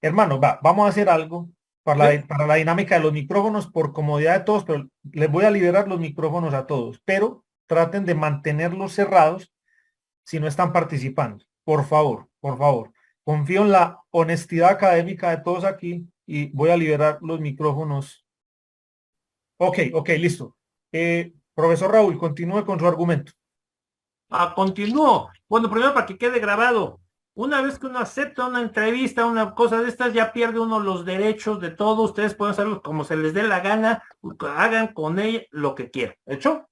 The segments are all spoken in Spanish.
Hermano, vamos a hacer algo ¿Eh? para la dinámica de los micrófonos por comodidad de todos, pero les voy a liberar los micrófonos a todos, pero traten de mantenerlos cerrados si no están participando. Por favor, por favor. Confío en la honestidad académica de todos aquí y voy a liberar los micrófonos. Ok, ok, listo. Profesor Raúl, continúe con su argumento. Continúo. Bueno, primero para que quede grabado. Una vez que uno acepta una entrevista, una cosa de estas, ya pierde uno los derechos de todo. Ustedes pueden hacerlo como se les dé la gana, hagan con ella lo que quieran. ¿Hecho?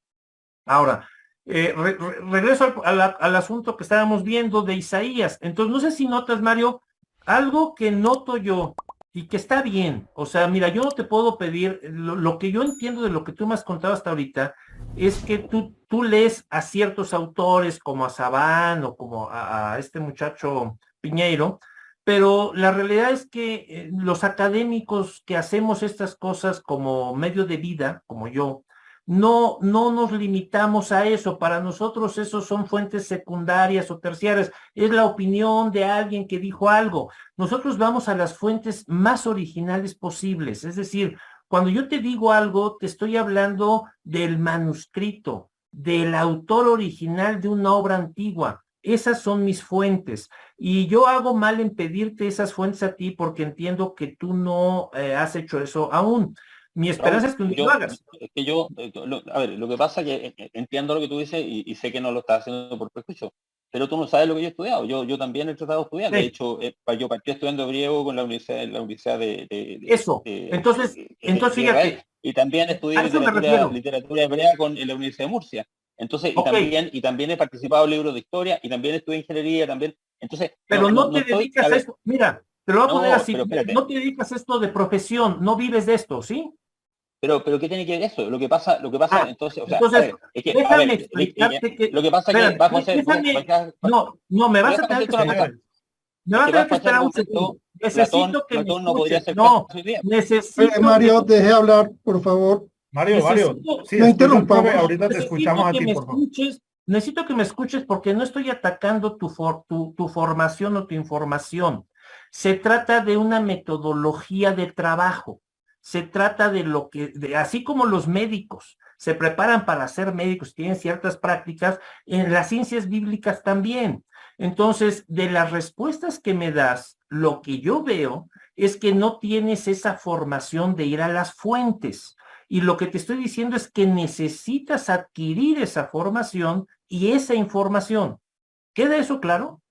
Ahora, regreso al asunto que estábamos viendo de Isaías. Entonces, no sé si notas, Mario, algo que noto yo y que está bien. O sea, mira, yo no te puedo pedir, lo que yo entiendo de lo que tú me has contado hasta ahorita es que tú lees a ciertos autores como a Sabán o como a este muchacho Piñeiro, pero la realidad es que los académicos que hacemos estas cosas como medio de vida, como yo, no nos limitamos a eso. Para nosotros esos son fuentes secundarias o terciarias. Es la opinión de alguien que dijo algo. Nosotros vamos a las fuentes más originales posibles. Es decir, cuando yo te digo algo, te estoy hablando del manuscrito, del autor original de una obra antigua. Esas son mis fuentes. Y yo hago mal en pedirte esas fuentes a ti porque entiendo que tú no has hecho eso aún. Mi esperanza Raúl, es que un día lo hagas. es que yo, a ver, lo que pasa es que entiendo lo que tú dices y sé que no lo estás haciendo por prejuicio, pero tú no sabes lo que yo he estudiado. Yo también he tratado de estudiar. De Sí. hecho, yo partí estudiando griego con la Universidad Eso. Entonces de Israel. fíjate, Y también estudié a eso me refiero. literatura hebrea en la Universidad de Murcia. Entonces, Ok, y también he participado en libros de historia y también estudié ingeniería también. Entonces, pero no no te estoy, a dedicas a ver, esto. Mira, te lo voy a poner no, así. pero espérate. No te dedicas a esto de profesión, no vives de esto, ¿sí? Pero ¿qué tiene que ver eso? Lo que pasa, Ah, entonces, o sea, a entonces, ver, es que, a déjame ver, explicarte que, lo que pasa es que espérame, vas a hacer, no, no, me pero vas a déjame tener que decirte una cosa, esperar. Me es vas que a tener vas que a ese esperar un segundo. argumento, Necesito que me Platón no podría escuches. hacer caso No, hoy día. necesito que Mario, me deje hablar, por favor. Mario, necesito, sí, No después del profe, interrumpamos. ahorita te escuchamos necesito a que ti, me por favor. escuches, necesito que me escuches porque no estoy atacando tu formación o tu información. Se trata de una metodología de trabajo. Se trata de lo que, así como los médicos se preparan para ser médicos, tienen ciertas prácticas, en las ciencias bíblicas también. Entonces, de las respuestas que me das, lo que yo veo es que no tienes esa formación de ir a las fuentes. Y lo que te estoy diciendo es que necesitas adquirir esa formación y esa información. ¿Queda eso claro?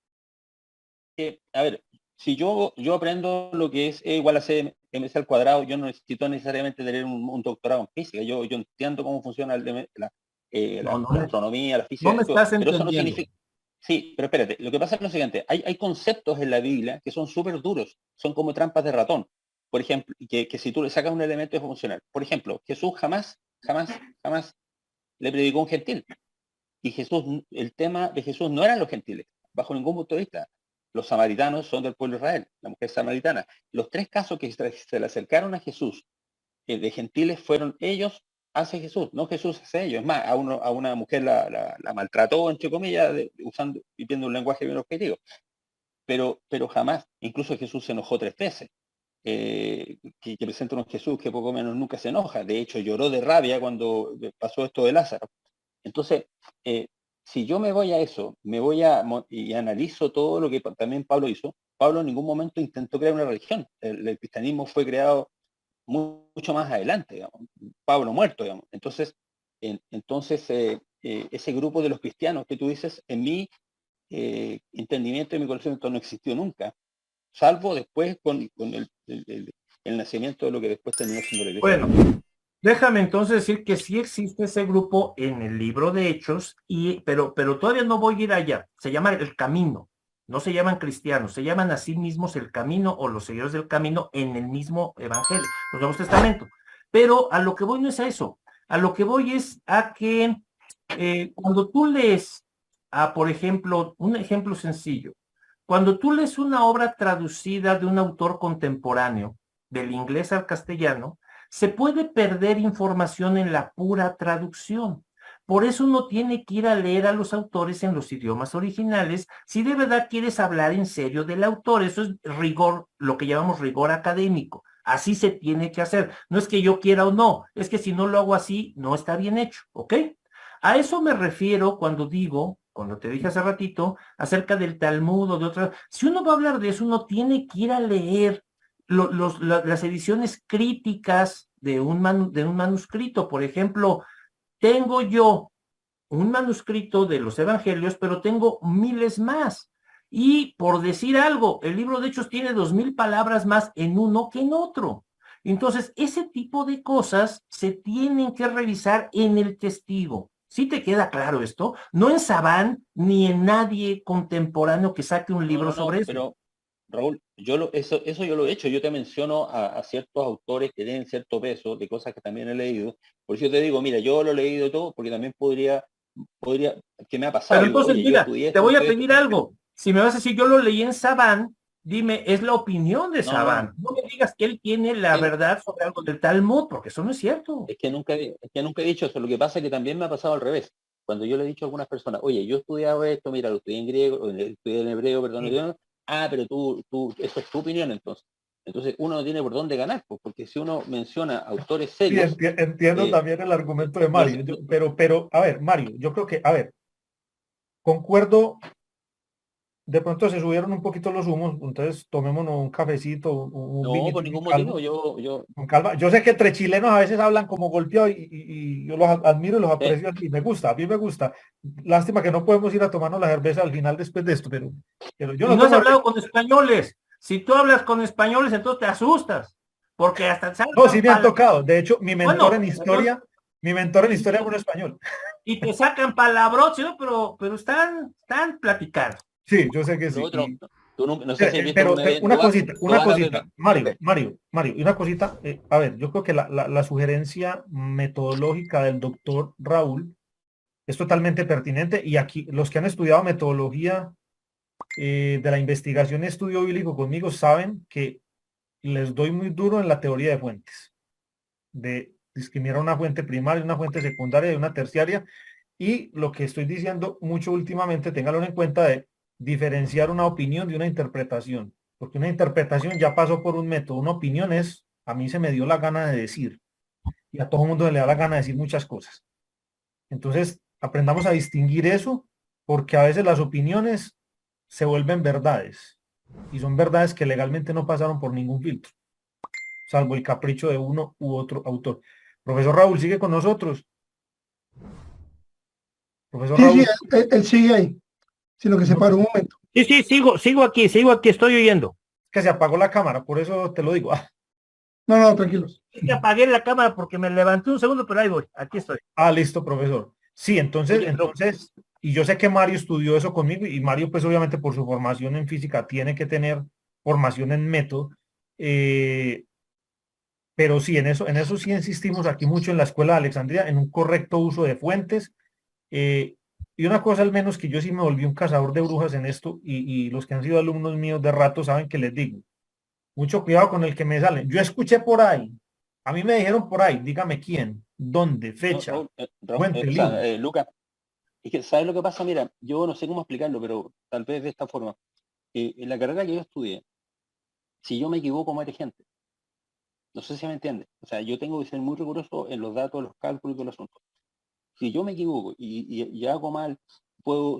A ver, si yo aprendo lo que es E igual a C MC al cuadrado, yo no necesito necesariamente tener un doctorado en física. Yo entiendo cómo funciona No, no, la astronomía, la no física, me estás pero eso no entendiendo. significa. Sí, pero espérate, lo que pasa es lo siguiente, hay conceptos en la Biblia que son súper duros, son como trampas de ratón. Por ejemplo, que si tú le sacas un elemento es funcional. Por ejemplo, Jesús jamás le predicó a un gentil. Y el tema de Jesús no eran los gentiles, bajo ningún punto de vista. Los samaritanos son del pueblo de Israel, la mujer samaritana. Los tres casos que se le acercaron a Jesús de gentiles fueron ellos hacia Jesús, no Jesús hacia ellos. Es más, a una mujer la maltrató, entre comillas, usando y viendo un lenguaje bien objetivo. Pero jamás, incluso Jesús se enojó 3 veces. Que presenta un Jesús que poco menos nunca se enoja. De hecho, lloró de rabia cuando pasó esto de Lázaro. Entonces, eh, si yo me voy a eso, y analizo todo lo que también Pablo hizo, Pablo en ningún momento intentó crear una religión. El cristianismo fue creado mucho más adelante, digamos. Pablo muerto, digamos. Entonces, ese grupo de los cristianos que tú dices, en mi entendimiento y mi conocimiento no existió nunca, salvo después con el nacimiento de lo que después terminó siendo la Iglesia Bueno, Católica. déjame entonces decir que sí existe ese grupo en el libro de Hechos, pero todavía no voy a ir allá. Se llama el Camino. No se llaman cristianos, se llaman a sí mismos el Camino o los seguidores del Camino en el mismo Evangelio, los Nuevos Testamentos. Pero a lo que voy no es a eso. A lo que voy es a que cuando tú lees, por ejemplo, un ejemplo sencillo, cuando tú lees una obra traducida de un autor contemporáneo, del inglés al castellano, se puede perder información en la pura traducción, Por eso uno tiene que ir a leer a los autores en los idiomas originales, si de verdad quieres hablar en serio del autor. Eso es rigor, lo que llamamos rigor académico. Así se tiene que hacer. No es que yo quiera o no, es que si no lo hago así, no está bien hecho, ¿ok? A eso me refiero cuando digo, cuando te dije hace ratito, acerca del Talmud o de otras. Si uno va a hablar de eso, uno tiene que ir a leer las ediciones críticas de de un manuscrito. Por ejemplo, tengo yo un manuscrito de los evangelios, pero tengo miles más. Y por decir algo, el libro de Hechos tiene 2000 palabras más en uno que en otro. Entonces, ese tipo de cosas se tienen que revisar en el testigo. ¿Sí te queda claro esto? No en Sabán ni en nadie contemporáneo que saque un No, libro no, no, sobre eso. pero Raúl, eso yo lo he hecho. Yo te menciono a ciertos autores que tienen cierto peso de cosas que también he leído. Por eso yo te digo, mira, yo lo he leído todo porque también podría, que me ha pasado. Pero Digo, entonces, oye, yo mira, estudié te esto, voy a estudié esto. pedir algo. Si me vas a decir, yo lo leí en Sabán, dime, es la opinión de No, no, Sabán. No me digas que él tiene la que- verdad sobre algo del Talmud, porque eso no es cierto. es que nunca he dicho eso. Lo que pasa es que también me ha pasado al revés. Cuando yo le he dicho a algunas personas, oye, yo he estudiado esto, mira, lo estudié en griego, o estudié en hebreo, perdón, Sí. pero eso es tu opinión entonces. Entonces uno no tiene por dónde ganar, pues, porque si uno menciona autores Sí, serios, entiendo eh, también el argumento de no Mario, sé, pero, a ver, Mario, yo creo que, a ver, concuerdo, de pronto se subieron un poquito los humos, entonces tomémonos un cafecito, un no, por vinito ningún motivo, calmo, yo, con calma. Yo sé que entre chilenos a veces hablan como golpeados y yo los admiro y los eh, aprecio y me gusta, a mí me gusta. Lástima que no podemos ir a tomarnos la cerveza al final después de esto, pero yo Y no no has tomo hablado con españoles. Si tú hablas con españoles, entonces te asustas, porque hasta no, sí sacan me han palabras. tocado. De hecho, Bueno, perdón, mi mentor en historia fue un español. y te sacan palabras, ¿no? Pero están platicando. Sí, yo sé que lo sí. otro, tú no sé si has visto Pero algún evento, una cosita, Pepe, Mario, y una cosita, a ver, yo creo que la sugerencia metodológica del doctor Raúl es totalmente pertinente y aquí los que han estudiado metodología de la investigación y estudio bíblico conmigo saben que les doy muy duro en la teoría de fuentes, de discriminar una fuente primaria, una fuente secundaria y una terciaria. Y lo que estoy diciendo mucho últimamente, ténganlo en cuenta de diferenciar una opinión de una interpretación, porque una interpretación ya pasó por un método, una opinión es, a mí se me dio la gana de decir, y a todo el mundo le da la gana de decir muchas cosas. Entonces, aprendamos a distinguir eso, porque a veces las opiniones se vuelven verdades, y son verdades que legalmente no pasaron por ningún filtro, salvo el capricho de uno u otro autor. Profesor Raúl, ¿sigue con nosotros? Profesor Sí, sí, Raúl, él sigue ahí, sino que se no, paró un momento. Sí, sí, sigo aquí, estoy oyendo. que se apagó la cámara, por eso te lo digo. No, no, tranquilos. Es que apagué la cámara porque me levanté un segundo, pero ahí voy, aquí estoy. Listo, profesor. Sí, oye, pero y yo sé que Mario estudió eso conmigo y Mario, pues obviamente por su formación en física tiene que tener formación en método, eh, pero sí, en eso sí insistimos aquí mucho en la Escuela de Alexandria, en un correcto uso de fuentes. eh, y una cosa al menos que yo sí me volví un cazador de brujas en esto y los que han sido alumnos míos de rato saben que les digo, mucho cuidado con el que me salen. Yo escuché por ahí, a mí me dijeron por ahí, dígame quién, dónde, no, fecha, Raúl, fuente, o sea, libro. Lucas, es que, ¿sabes lo que pasa? Mira, yo no sé cómo explicarlo, pero tal vez de esta forma. En la carrera que yo estudié, si yo me equivoco, muere gente. No sé si me entiende. O sea, yo tengo que ser muy riguroso en los datos, los cálculos y todo el asunto. Si yo me equivoco y hago mal,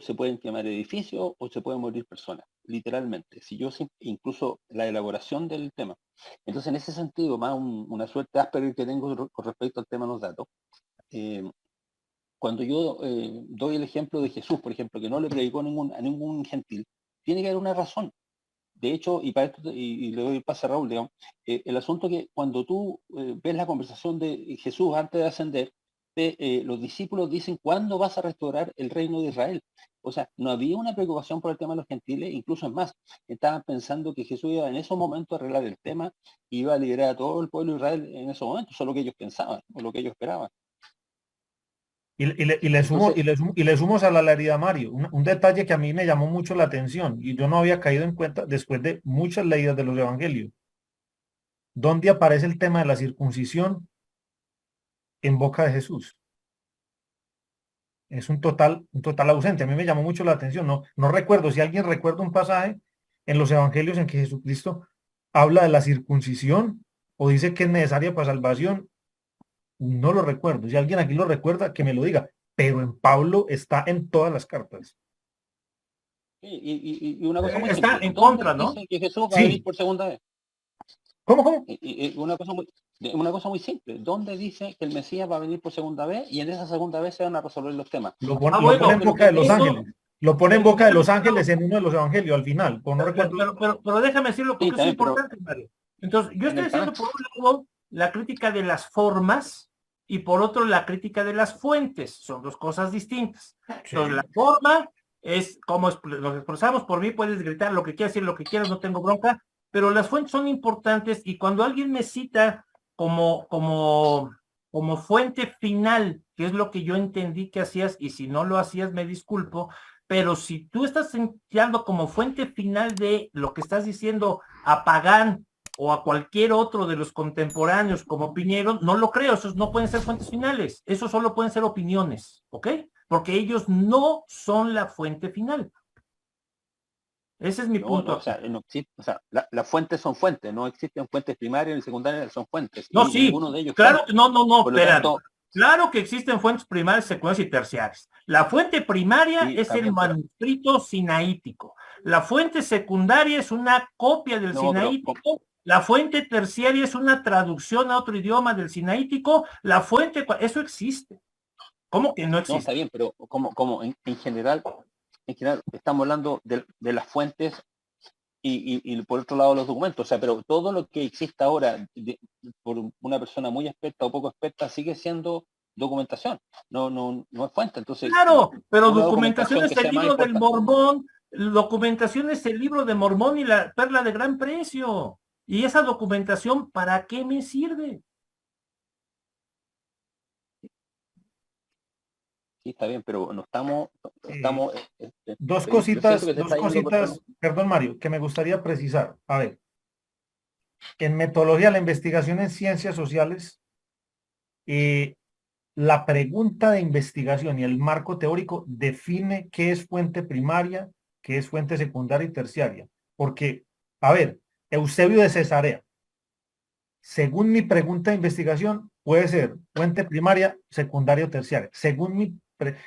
se pueden quemar edificios o se pueden morir personas, literalmente. Si yo incluso la elaboración del tema. Entonces, en ese sentido, más una suerte áspera que tengo con respecto al tema de los datos, eh, cuando yo doy el ejemplo de Jesús, por ejemplo, que no le predicó a ningún gentil, tiene que haber una razón. De hecho, y para esto, y le doy el pase a Raúl, digamos, el asunto que cuando tú ves la conversación de Jesús antes de ascender, los discípulos dicen, ¿cuándo vas a restaurar el reino de Israel? O sea, no había una preocupación por el tema de los gentiles, incluso es más, estaban pensando que Jesús iba en esos momentos a arreglar el tema, iba a liberar a todo el pueblo de Israel en esos momentos, eso es lo que ellos pensaban, o lo que ellos esperaban. Entonces, Y le sumos a la herida Mario, un detalle que a mí me llamó mucho la atención y yo no había caído en cuenta después de muchas leídas de los evangelios. ¿Dónde aparece el tema de la circuncisión en boca de Jesús? Es un total ausente. A mí me llamó mucho la atención. No recuerdo, si alguien recuerda un pasaje en los evangelios en que Jesucristo habla de la circuncisión o dice que es necesaria para salvación, no lo recuerdo. Si alguien aquí lo recuerda, que me lo diga. Pero en Pablo está en todas las cartas. Y una cosa muy Está simple. en ¿Dónde contra, ¿no? dice que Jesús va a venir Sí. por segunda vez? ¿Cómo? Una cosa muy simple. ¿Dónde dice que el Mesías va a venir por segunda vez? Y en esa segunda vez se van a resolver los temas. Lo bueno, pone en boca de los eso- ángeles. Lo pone en boca de los ángeles en uno de los evangelios, al final. Pues no recuerdo. Pero déjame decirlo Sí, porque eso es también, pero importante, Mario. Entonces, yo en estoy el haciendo Tanakh. por un lado la crítica de las formas y por otro la crítica de las fuentes. Son dos cosas distintas. Entonces, la forma es como nos expresamos. Por mí puedes gritar lo que quieras, decir lo que quieras, no tengo bronca, pero las fuentes son importantes y cuando alguien me cita como fuente final, que es lo que yo entendí que hacías, y si no lo hacías, me disculpo, pero si tú estás señalando como fuente final de lo que estás diciendo a Pagán o a cualquier otro de los contemporáneos como Piñero, no lo creo, esos no pueden ser fuentes finales, esos solo pueden ser opiniones, ¿ok? Porque ellos no son la fuente final. Ese es mi punto. O sea, no existe, o sea, las fuentes son fuentes, no existen fuentes primarias ni secundarias, son fuentes. No, Y sí, ninguno de ellos claro, fuente. no, Por lo espera. tanto, Claro que existen fuentes primarias, secundarias y terciarias. La fuente primaria sí, es el también, pero manuscrito sinaítico. La fuente secundaria es una copia del no, pero sinaítico. La fuente terciaria es una traducción a otro idioma del sinaítico. Eso existe. ¿Cómo que no no, está existe? bien, pero como en general estamos hablando de las fuentes y por otro lado los documentos, o sea, pero todo lo que existe ahora por una persona muy experta o poco experta sigue siendo documentación, no es fuente. Entonces, Claro, pero una documentación documentación es que el sea más libro del importante. Mormón, documentación es el libro de Mormón y la perla de gran precio. ¿Y esa documentación para qué me sirve? Sí, está bien, pero no estamos, Eh, dos yo siento que te dos está yendo por cositas, perdón Mario, que me gustaría precisar. A ver, en metodología, la investigación en ciencias sociales, eh, la pregunta de investigación y el marco teórico define qué es fuente primaria, qué es fuente secundaria y terciaria. Porque, a ver, Eusebio de Cesarea, según mi pregunta de investigación, puede ser fuente primaria, secundaria o terciaria.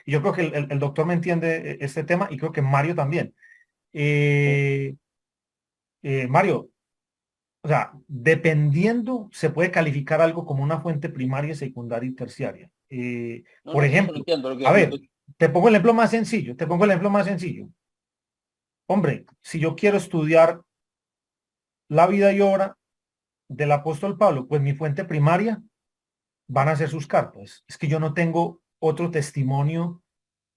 Y yo creo que el doctor me entiende este tema y creo que Mario también. Eh, Mario, o sea, dependiendo, se puede calificar algo como una fuente primaria, secundaria y terciaria. Por no, sí, eso lo ejemplo, entiendo, a ver, te pongo el ejemplo más sencillo, Hombre, si yo quiero estudiar la vida y obra del apóstol Pablo, pues mi fuente primaria van a ser sus cartas. Es que yo no tengo otro testimonio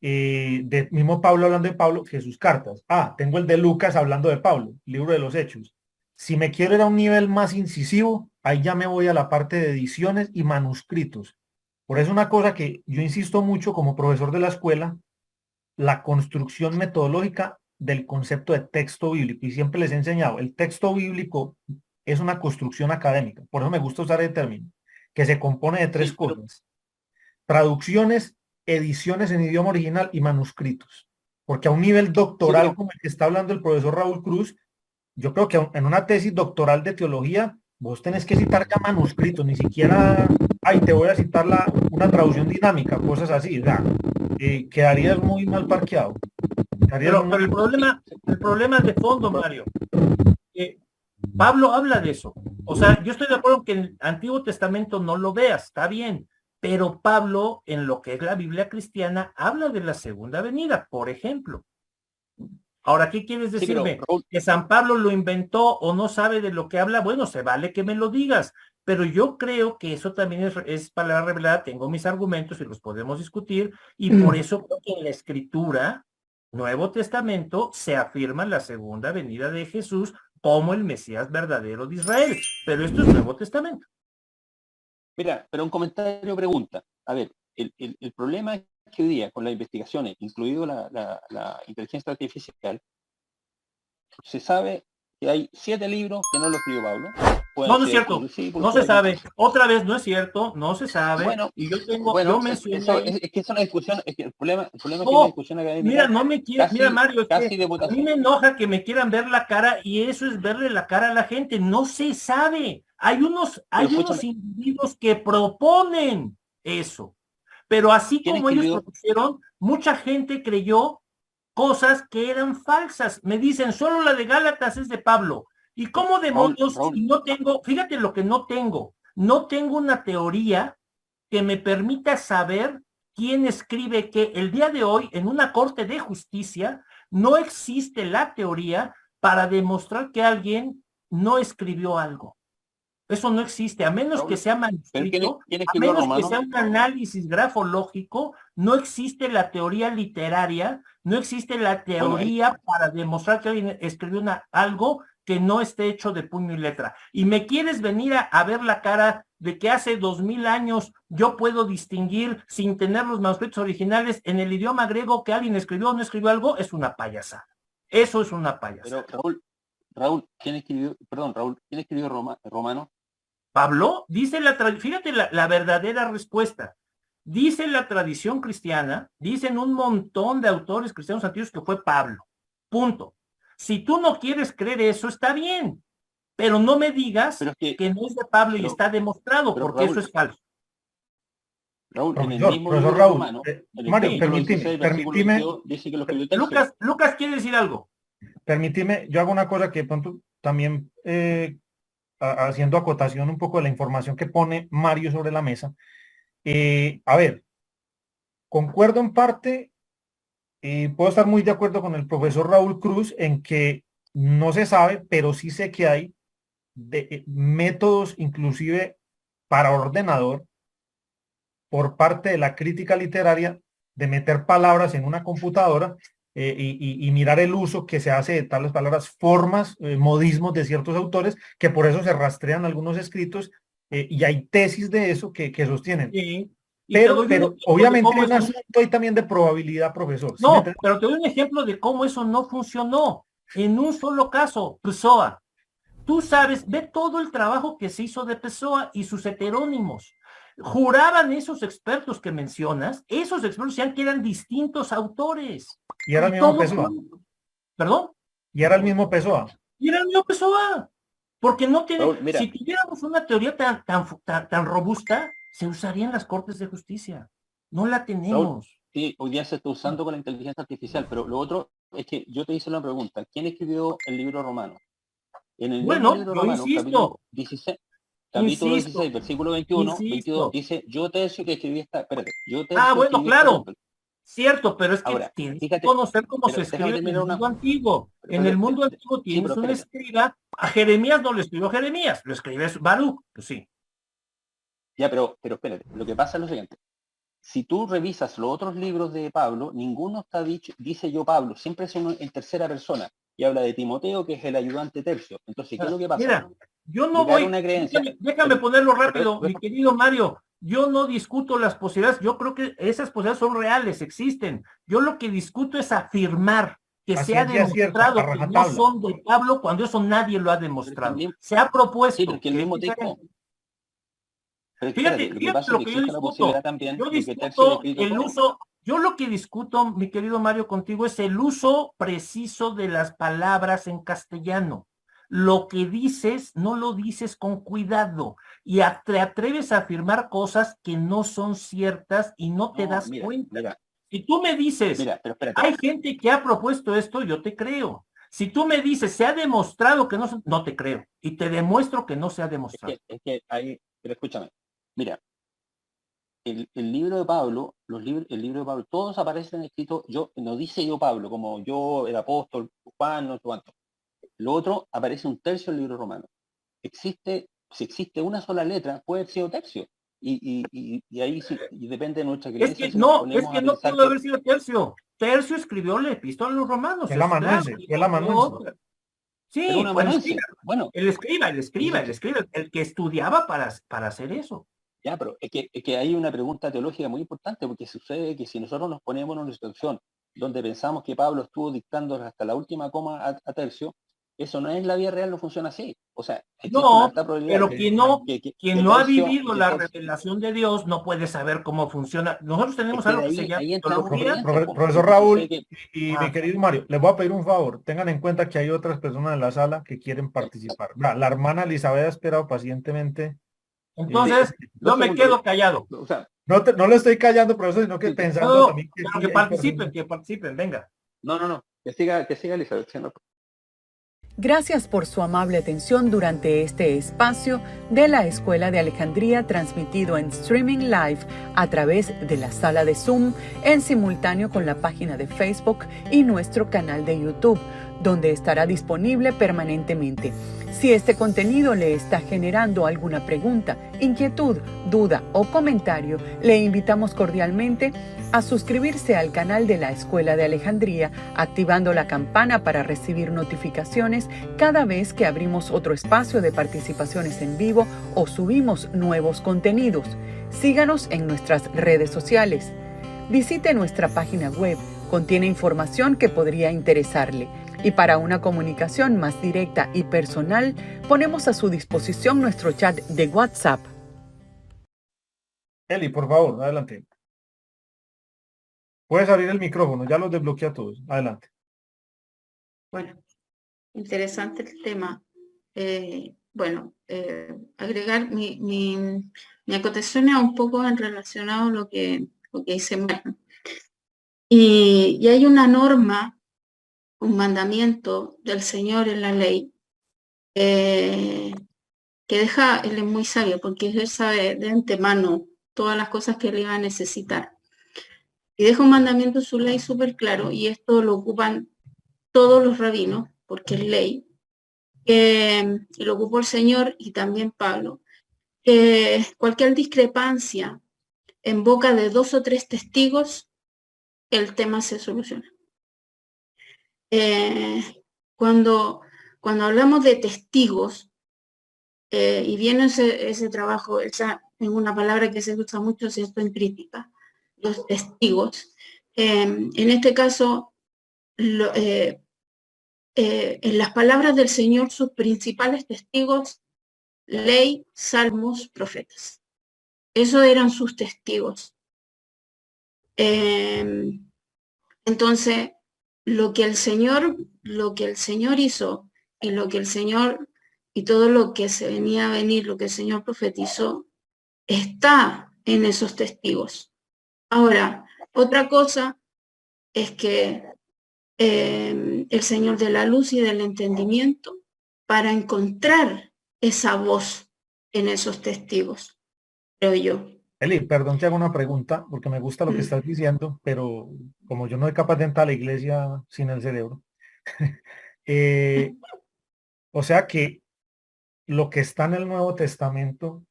de mismo Pablo hablando de Pablo que sus cartas. Tengo el de Lucas hablando de Pablo, libro de los Hechos. Si me quiero ir a un nivel más incisivo, ahí ya me voy a la parte de ediciones y manuscritos. Por eso una cosa que yo insisto mucho como profesor de la escuela, la construcción metodológica del concepto de texto bíblico. Y siempre les he enseñado, el texto bíblico es una construcción académica. Por eso me gusta usar el término, que se compone de tres sí, pero cosas: traducciones, ediciones en idioma original y manuscritos. Porque a un nivel sí, doctoral pero como el que está hablando el profesor Raúl Cruz, yo creo que en una tesis doctoral de teología, vos tenés que citar ya manuscritos, ni siquiera, te voy a citar una traducción dinámica, cosas así, o sea, quedarías muy mal parqueado. Pero el problema es de fondo, Mario. Pablo habla de eso. O sea, yo estoy de acuerdo que en el Antiguo Testamento no lo veas, está bien, pero Pablo, en lo que es la Biblia cristiana, habla de la segunda venida, por ejemplo. Ahora, ¿qué quieres sí, pero decirme? Raúl, ¿Que San Pablo lo inventó o no sabe de lo que habla? Bueno, se vale que me lo digas, pero yo creo que eso también es palabra revelada, tengo mis argumentos y los podemos discutir, y por eso creo que en la Escritura, Nuevo Testamento, se afirma la segunda venida de Jesús como el Mesías verdadero de Israel, pero esto es Nuevo Testamento. mira, pero un comentario pregunta. A ver, el problema es que hoy día con las investigaciones, incluido la inteligencia artificial, se sabe que hay 7 libros que no los escribió Pablo, pueden No, no es ser cierto. tus discípulos, No se pueden- sabe. Otra vez, no es cierto. No se sabe. Bueno, Y yo bueno, mencioné eso, ahí. es que es una discusión, es que el problema es que es una No, discusión mira, académica no me quiere, mira, casi, Mario, es casi que de a mí votación. me enoja que me quieran ver la cara y eso es verle la cara a la gente. No se sabe. Pero Hay unos escúchame, individuos que proponen eso. Pero así ¿quién como ellos escribió? propusieron, mucha gente creyó cosas que eran falsas. Me dicen, solo la de Gálatas es de Pablo. ¿Y cómo Raúl, demonios Raúl, si no tengo, fíjate lo que no tengo, no tengo una teoría que me permita saber quién escribe qué? El día de hoy, en una corte de justicia, no existe la teoría para demostrar que alguien no escribió algo. Eso no existe, a menos que Raúl, sea ¿pero manuscrito, quién a escribió menos que Romano? sea un análisis grafológico, no existe la teoría literaria, no existe la Bueno, teoría para demostrar que alguien escribió algo que no esté hecho de puño y letra. Y me quieres venir a ver la cara de que hace 2000 años yo puedo distinguir sin tener los manuscritos originales en el idioma griego que alguien escribió o no escribió algo, es una payasada. Eso es una payasada. pero Raúl, ¿quién escribió, perdón, Raúl, ¿quién escribió Romano? Pablo, dice fíjate la verdadera respuesta. Dice la tradición cristiana, dicen un montón de autores cristianos antiguos que fue Pablo. Punto. Si tú no quieres creer eso, está bien, pero no me digas Pero es que, que no es de Pablo y pero, está demostrado, pero porque eso Raúl, es falso. Raúl, en el Profesor, mismo profesor libro Raúl, Romano, en el Mario, Sí. capítulo permíteme, 16, versículo 22, dice que lo escribió Tercio. Lucas quiere decir algo. permíteme, yo hago una cosa que de pronto también haciendo acotación un poco de la información que pone Mario sobre la mesa. A ver, concuerdo en parte, puedo estar muy de acuerdo con el profesor Raúl Cruz en que no se sabe, pero sí sé que hay métodos inclusive para ordenador por parte de la crítica literaria de meter palabras en una computadora y mirar el uso que se hace de tales palabras, formas, modismos de ciertos autores, que por eso se rastrean algunos escritos y hay tesis de eso que sostienen. Sí. Y te doy un Pero ejemplo de obviamente cómo hay un eso. asunto ahí también de probabilidad, profesor. ¿Sí me No, entiende? pero te doy un ejemplo de cómo eso no funcionó. En un solo caso, Pessoa. Tú sabes, ve todo el trabajo que se hizo de Pessoa y sus heterónimos. Juraban esos expertos que mencionas, esos expertos decían que eran distintos autores. Y era el Y mismo todo, Pessoa. perdón, Y era el mismo Pessoa. y era el mismo Pessoa. Porque no tiene, Raúl, mira, si tuviéramos una teoría tan robusta, se usaría en las cortes de justicia. No la Raúl, tenemos. sí, hoy día se está usando con la inteligencia artificial, pero lo otro es que yo te hice la pregunta, ¿quién escribió el libro Romano? En el mismo Bueno, libro yo Romano, insisto, capítulo 16, versículo 21, 22, insisto. dice, yo Tercio que escribí esta, espérate, yo Ah, Tercio bueno, escribí esta claro, carta. cierto, pero es que Ahora, tienes que fíjate, conocer cómo se pero déjame escribe en el terminar una, mundo antiguo. En el pero- mundo antiguo sí, tienes pero un espérate, escriba. A Jeremías no lo escribió Jeremías, lo escribe Baruch, pues sí. ya, pero espérate, lo que pasa es lo siguiente, si tú revisas los otros libros de Pablo, ninguno está dicho, dice yo Pablo, siempre es uno en tercera persona, y habla de Timoteo, que es el ayudante Tercio. Entonces, ¿qué es lo que pasa? Mira, yo no Llegar a voy, una creencia, déjame ponerlo pero- rápido, mi pero- querido Mario. Yo no discuto las posibilidades, yo creo que esas posibilidades son reales, existen. Yo lo que discuto es afirmar que A se ha ciencia cierta, a demostrado que no rajatabla. son de Pablo cuando eso nadie lo ha pero es que demostrado. Se ha sí, pero es propuesto que al que es mismo tiempo, diferente. pero es que espérate, lo que Fíjate pasa es lo que que yo existe la posibilidad discuto. también Yo de que Tercio haya discuto escrito el todo. uso, yo lo que discuto, mi querido Mario, contigo es el uso preciso de las palabras en castellano. Lo que dices, no lo dices con cuidado y te atreves a afirmar cosas que no son ciertas y no te No, das cuenta. mira, Si tú me dices, pero espérate, hay gente que ha propuesto esto, yo te creo. Si tú me dices, se ha demostrado que no, no te creo y te demuestro que no se ha demostrado. es que hay, pero escúchame, mira, el libro de Pablo, el libro de Pablo, todos aparecen escritos, yo, no dice yo Pablo, como yo, el apóstol, Juan, no sé cuánto. Lo otro, aparece un tercio del libro romano. Si existe una sola letra, puede haber sido tercio. Y ahí sí, y depende de nuestra creencia, si nos Es ponemos que a no pensar pudo que haber sido Tercio. Tercio escribió la epístola a los romanos, El es claro. amanuense, el amanuense. era un Sí, pues amanuense. Bueno, y el que estudiaba para hacer eso. ya, pero es que hay una pregunta teológica muy importante, porque sucede que si nosotros nos ponemos en una situación donde pensamos que Pablo estuvo dictando hasta la última coma a Tercio, Eso no es la vida real, no funciona así. O sea, existe una No, alta probabilidad pero quien que no ha Tercio, vivido la revelación de Dios no puede saber cómo funciona. Nosotros es tenemos que de algo que se llama ahí entramos en teología. creencias, po. Profesor Lo que sucede Raúl que y mi Ah, querido Mario, les voy a pedir un favor. Tengan en cuenta que hay otras personas en la sala que quieren participar. La hermana Elizabeth ha esperado pacientemente. sí, entonces, yo dos me segundos. quedo callado. O sea, No le estoy callando, profesor, sino que sí, sí. pensando No, también que pero sí hay personas. que participen, venga. No. Que siga Elizabeth. Sí, no. Gracias por su amable atención durante este espacio de la Escuela de Alejandría, transmitido en streaming live a través de la sala de Zoom, en simultáneo con la página de Facebook y nuestro canal de YouTube, donde estará disponible permanentemente. Si este contenido le está generando alguna pregunta, inquietud, duda o comentario, le invitamos cordialmente a suscribirse al canal de la Escuela de Alejandría, activando la campana para recibir notificaciones cada vez que abrimos otro espacio de participaciones en vivo o subimos nuevos contenidos. Síganos en nuestras redes sociales. Visite nuestra página web, contiene información que podría interesarle. Y para una comunicación más directa y personal, ponemos a su disposición nuestro chat de WhatsApp. Eli, por favor, adelante. Puedes abrir el micrófono, ya los desbloquea a todos. Adelante. Bueno, interesante el tema. Agregar mi acotación es un poco en relacionado a lo que dice Mario. Y hay una norma, un mandamiento del Señor en la ley, que deja, él es muy sabio, porque él sabe de antemano todas las cosas que él iba a necesitar. Y deja un mandamiento en su ley súper claro, y esto lo ocupan todos los rabinos, porque es ley, y lo ocupó el Señor y también Pablo, que cualquier discrepancia en boca de 2 o 3 testigos, el tema se soluciona. Cuando hablamos de testigos, y viene ese trabajo, esa en una palabra que se usa mucho, ¿cierto?, en crítica, los testigos. En este caso, en las palabras del Señor, sus principales testigos, ley, salmos, profetas. Esos eran sus testigos. Entonces, lo que el Señor hizo y lo que el Señor y todo lo que se venía a venir, lo que el Señor profetizó, está en esos testigos. Ahora, otra cosa es que el Señor de la luz y del entendimiento para encontrar esa voz en esos testigos, creo yo. Eli, perdón, te hago una pregunta, porque me gusta lo que estás diciendo, pero como yo no soy capaz de entrar a la iglesia sin el cerebro. O sea que lo que está en el Nuevo Testamento,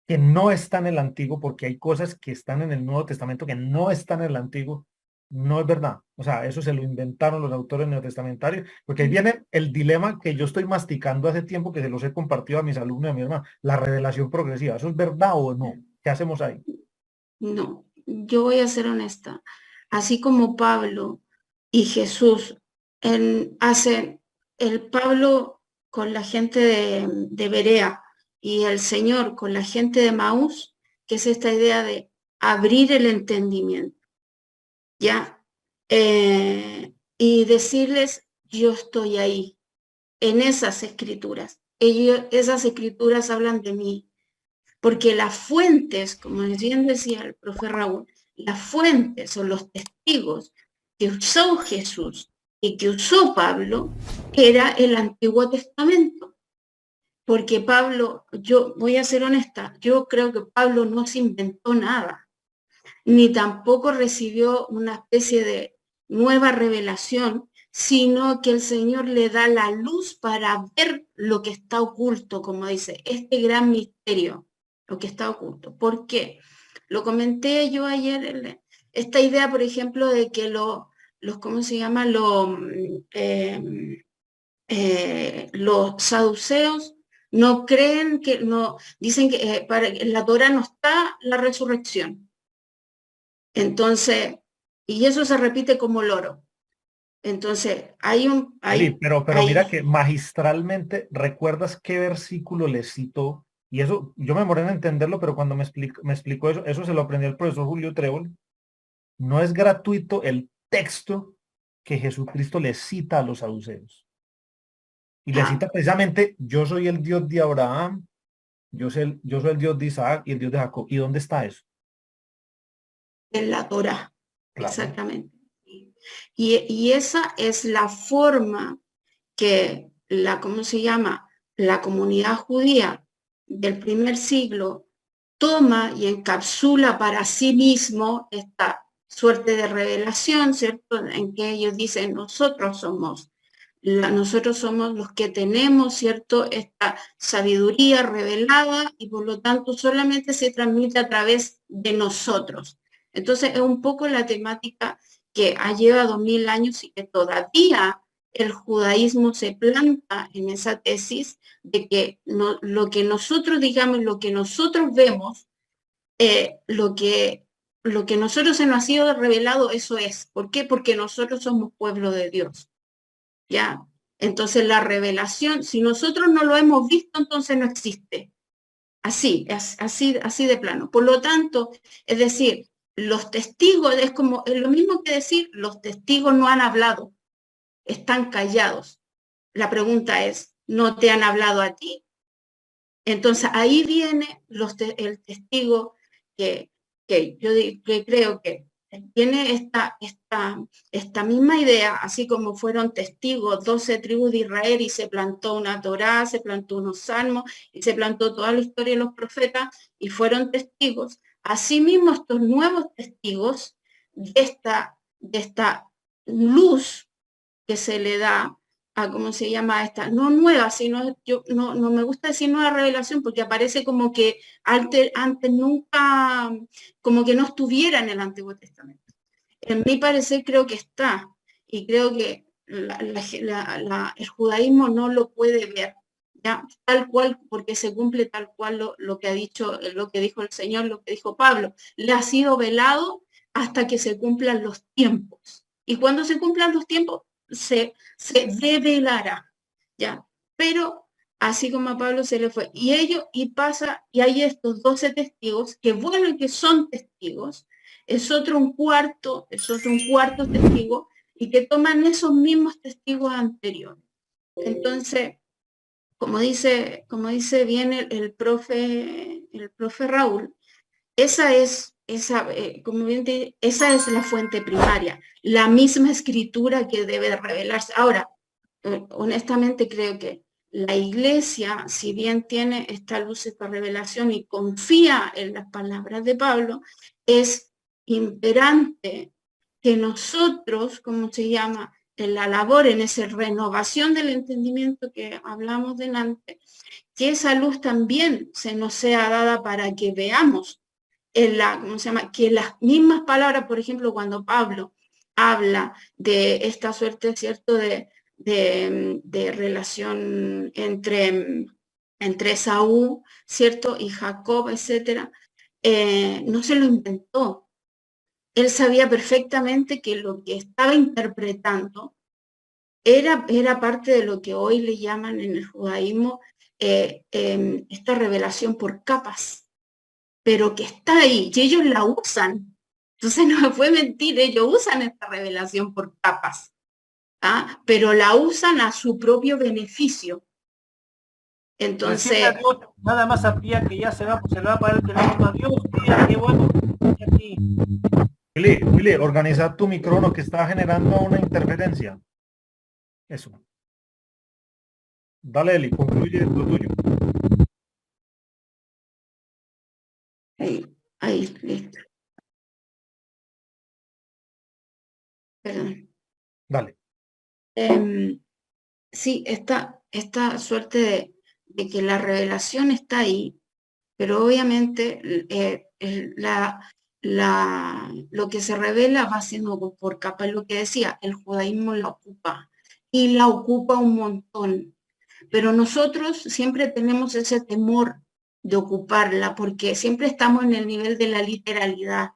que no está en el Antiguo, porque hay cosas que están en el Nuevo Testamento que no están en el Antiguo, no es verdad. O sea, eso se lo inventaron los autores neotestamentarios, porque ahí viene el dilema que yo estoy masticando hace tiempo, que se los he compartido a mis alumnos y a mi hermano, la revelación progresiva. ¿Eso es verdad o no? ¿Qué hacemos ahí? No, yo voy a ser honesta. Así como Pablo y Jesús hacen el Pablo con la gente de Berea y el Señor con la gente de Maús, que es esta idea de abrir el entendimiento, ¿ya? Y decirles, yo estoy ahí, en esas escrituras. Esas escrituras hablan de mí, porque las fuentes, como bien decía el profe Raúl, las fuentes son los testigos que usó Jesús y que usó Pablo, era el Antiguo Testamento. Porque Pablo, yo voy a ser honesta, yo creo que Pablo no se inventó nada, ni tampoco recibió una especie de nueva revelación, sino que el Señor le da la luz para ver lo que está oculto, como dice, este gran misterio, lo que está oculto. ¿Por qué? Lo comenté yo ayer, esta idea, por ejemplo, de que ¿cómo se llama? Los saduceos no creen que, no, dicen que en la Torá no está la resurrección. Entonces, y eso se repite como loro. Entonces, Eli, pero hay- mira que magistralmente, ¿recuerdas qué versículo le citó? Y eso, yo me demoré en entenderlo, pero cuando me explicó eso, eso se lo aprendió el profesor Julio Trébol. No es gratuito el texto que Jesucristo le cita a los saduceos. Y le ah, cita precisamente, yo soy el Dios de Abraham, yo soy el Dios de Isaac y el Dios de Jacob. ¿Y dónde está eso? en la Torá, Claro. exactamente. Y esa es la forma que ¿cómo se llama? La comunidad judía del primer siglo toma y encapsula para sí mismo esta suerte de revelación, ¿cierto? En que ellos dicen, nosotros somos los que tenemos, ¿cierto? Esta sabiduría revelada y por lo tanto solamente se transmite a través de nosotros. Entonces es un poco la temática que lleva 2000 años y que todavía el judaísmo se planta en esa tesis de que lo que nosotros digamos, lo que nosotros vemos, lo que nosotros se nos ha sido revelado, eso es. ¿Por qué? Porque nosotros somos pueblo de Dios. ¿Ya? Entonces la revelación, si nosotros no lo hemos visto, entonces no existe. Así de plano. Por lo tanto, es decir, los testigos, es lo mismo que decir, los testigos no han hablado, están callados. La pregunta es, ¿no te han hablado a ti? Entonces ahí viene el testigo que que creo que tiene esta misma idea, así como fueron testigos 12 tribus de Israel y se plantó una Torá, se plantó unos salmos y se plantó toda la historia de los profetas y fueron testigos. Asimismo, estos nuevos testigos de esta luz que se le da a, ¿cómo se llama esta? No nueva, sino, yo no me gusta decir nueva revelación porque aparece como que antes nunca, como que no estuviera en el Antiguo Testamento. En mi parecer creo que está, y creo que el judaísmo no lo puede ver, ¿ya? Tal cual, porque se cumple tal cual lo que ha dicho, lo que dijo el Señor, lo que dijo Pablo. Le ha sido velado hasta que se cumplan los tiempos. Y cuando se cumplan los tiempos, se develará, ¿ya? Pero así como a Pablo se le fue. Y hay estos 12 testigos que, bueno, que son testigos, es otro un cuarto testigo, y que toman esos mismos testigos anteriores. Entonces, como dice bien el profe Raúl, esa es la fuente primaria, la misma escritura que debe revelarse. Ahora, honestamente creo que la iglesia, si bien tiene esta luz, esta revelación y confía en las palabras de Pablo, es imperante que nosotros, ¿cómo se llama?, en la labor, en esa renovación del entendimiento que hablamos delante, que esa luz también se nos sea dada para que veamos ¿cómo se llama?, que las mismas palabras, por ejemplo, cuando Pablo habla de esta suerte, ¿cierto?, de relación entre Esaú, ¿cierto?, y Jacob, etcétera, no se lo inventó. Él sabía perfectamente que lo que estaba interpretando era parte de lo que hoy le llaman en el judaísmo esta revelación por capas, pero que está ahí y ellos la usan. Entonces no me puede mentir, ellos usan esta revelación por capas, pero la usan a su propio beneficio. Decirle a Entonces, Dios, nada más sabía que ya se le va a pagar el teléfono a Dios. Mira, qué bueno. Aquí. Willy, organiza tu micrófono que está generando una interferencia. Eso. Dale, Eli, concluye lo tuyo. ahí, listo. Perdón. Dale. Sí, esta suerte de que la revelación está ahí, pero obviamente lo que se revela va siendo por capa, es lo que decía, el judaísmo la ocupa, y la ocupa un montón, pero nosotros siempre tenemos ese temor de ocuparla, porque siempre estamos en el nivel de la literalidad,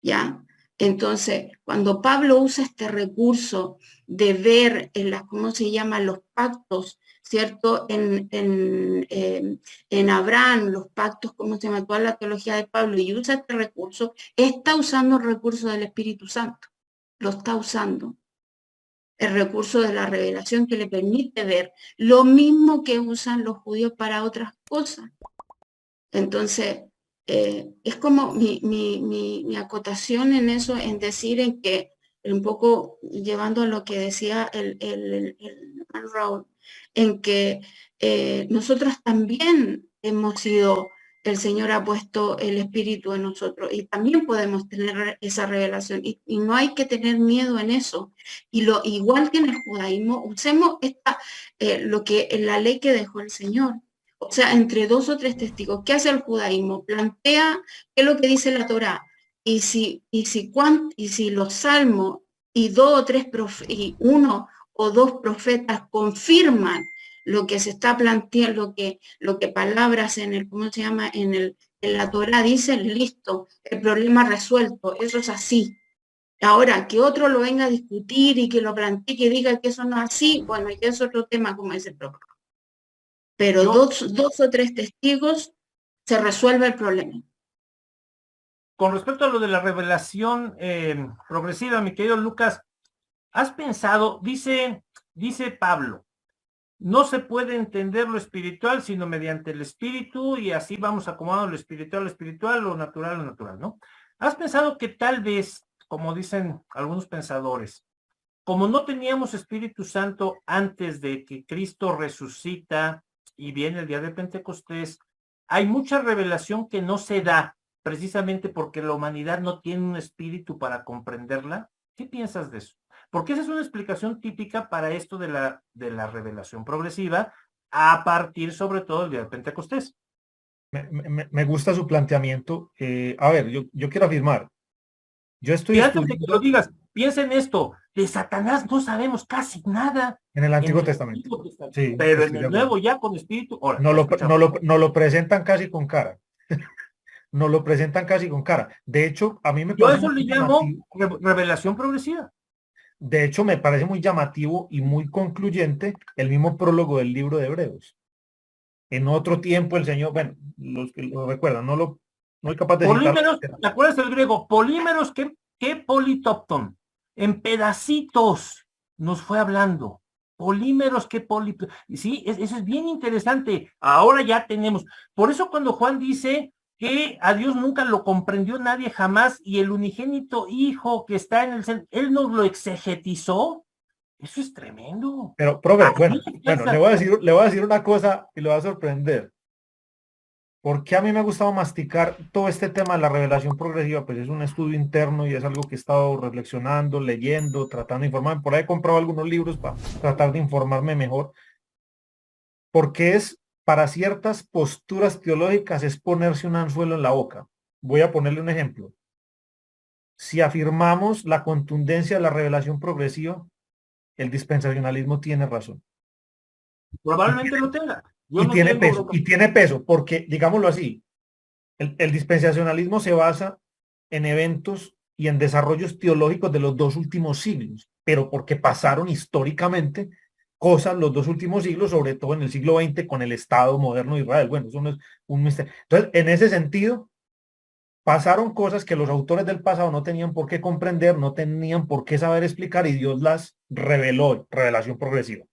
¿ya? Entonces, cuando Pablo usa este recurso de ver en las, ¿cómo se llaman? Los pactos, ¿cierto? En Abraham, los pactos, ¿cómo se llama? Toda la teología de Pablo, y usa este recurso, está usando el recurso del Espíritu Santo, lo está usando. El recurso de la revelación que le permite ver lo mismo que usan los judíos para otras cosas. Entonces, es como mi acotación en eso, en decir en que, un poco llevando a lo que decía el hermano Raúl, en que nosotros también hemos sido, el Señor ha puesto el Espíritu en nosotros y también podemos tener esa revelación y no hay que tener miedo en eso. Y lo igual que en el judaísmo, usemos lo que la ley que dejó el Señor. O sea, entre 2 o 3 testigos. ¿Qué hace el judaísmo? Plantea qué es lo que dice la Torá. Y si los salmos y 2 o 3 y 1 o 2 profetas confirman lo que se está planteando, lo que palabras en el, ¿cómo se llama? En la Torá dicen, listo, el problema resuelto, eso es así. Ahora, que otro lo venga a discutir y que lo plantee, que diga que eso no es así, bueno, ya es otro tema, como dice el propio. Pero dos o 3 testigos se resuelve el problema. Con respecto a lo de la revelación progresiva, mi querido Lucas, ¿has pensado, dice Pablo, no se puede entender lo espiritual sino mediante el espíritu, y así vamos acomodando lo espiritual, lo natural, ¿no? ¿Has pensado que tal vez, como dicen algunos pensadores, como no teníamos Espíritu Santo antes de que Cristo resucita y viene el día de Pentecostés, hay mucha revelación que no se da precisamente porque la humanidad no tiene un espíritu para comprenderla? ¿Qué piensas de eso? Porque esa es una explicación típica para esto de la revelación progresiva a partir sobre todo del día de Pentecostés. Me gusta su planteamiento. A ver, yo quiero afirmar. Yo estoy Fíjate que lo digas, piensa en esto, de Satanás no sabemos casi nada. En el Antiguo Testamento. Sí, pero en el Nuevo ya con espíritu. Ahora, no lo presentan casi con cara. No lo presentan casi con cara. De hecho, a mí me yo parece eso le llamo revelación progresiva. De hecho, me parece muy llamativo y muy concluyente el mismo prólogo del libro de Hebreos. En otro tiempo el Señor, bueno, los que lo recuerdan, no es capaz de polímeros, ¿te acuerdas del griego? Polímeros, ¿qué politopton? En pedacitos nos fue hablando. Polímeros, sí, eso es bien interesante. Ahora ya tenemos. Por eso cuando Juan dice que a Dios nunca lo comprendió nadie jamás, y el unigénito Hijo que está en el centro, Él nos lo exegetizó. Eso es tremendo. Pero, profe, bueno, le voy a decir una cosa y lo va a sorprender. ¿Por qué a mí me ha gustado masticar todo este tema de la revelación progresiva? Pues es un estudio interno y es algo que he estado reflexionando, leyendo, tratando de informarme. Por ahí he comprado algunos libros para tratar de informarme mejor. Porque es, para ciertas posturas teológicas, es ponerse un anzuelo en la boca. Voy a ponerle un ejemplo. Si afirmamos la contundencia de la revelación progresiva, el dispensacionalismo tiene razón. Probablemente lo tenga. Y tiene peso, porque, digámoslo así, el dispensacionalismo se basa en eventos y en desarrollos teológicos de los 2 últimos siglos, pero porque pasaron históricamente cosas los 2 últimos siglos, sobre todo en el siglo XX con el Estado moderno de Israel. Bueno, eso no es un misterio. Entonces, en ese sentido, pasaron cosas que los autores del pasado no tenían por qué comprender, no tenían por qué saber explicar, y Dios las reveló, revelación progresiva.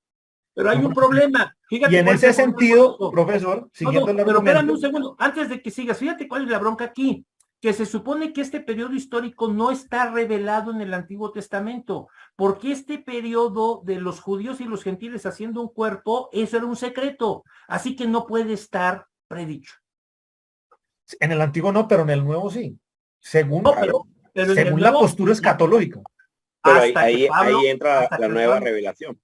Pero hay un problema. Fíjate, y en ese sentido, profesor, siguiendo el argumento. Pero espérame un segundo, antes de que sigas, fíjate cuál es la bronca aquí, que se supone que este periodo histórico no está revelado en el Antiguo Testamento, porque este periodo de los judíos y los gentiles haciendo un cuerpo, eso era un secreto, así que no puede estar predicho. En el Antiguo no, pero en el Nuevo sí, según según la postura escatológica. Pero ahí entra la nueva revelación.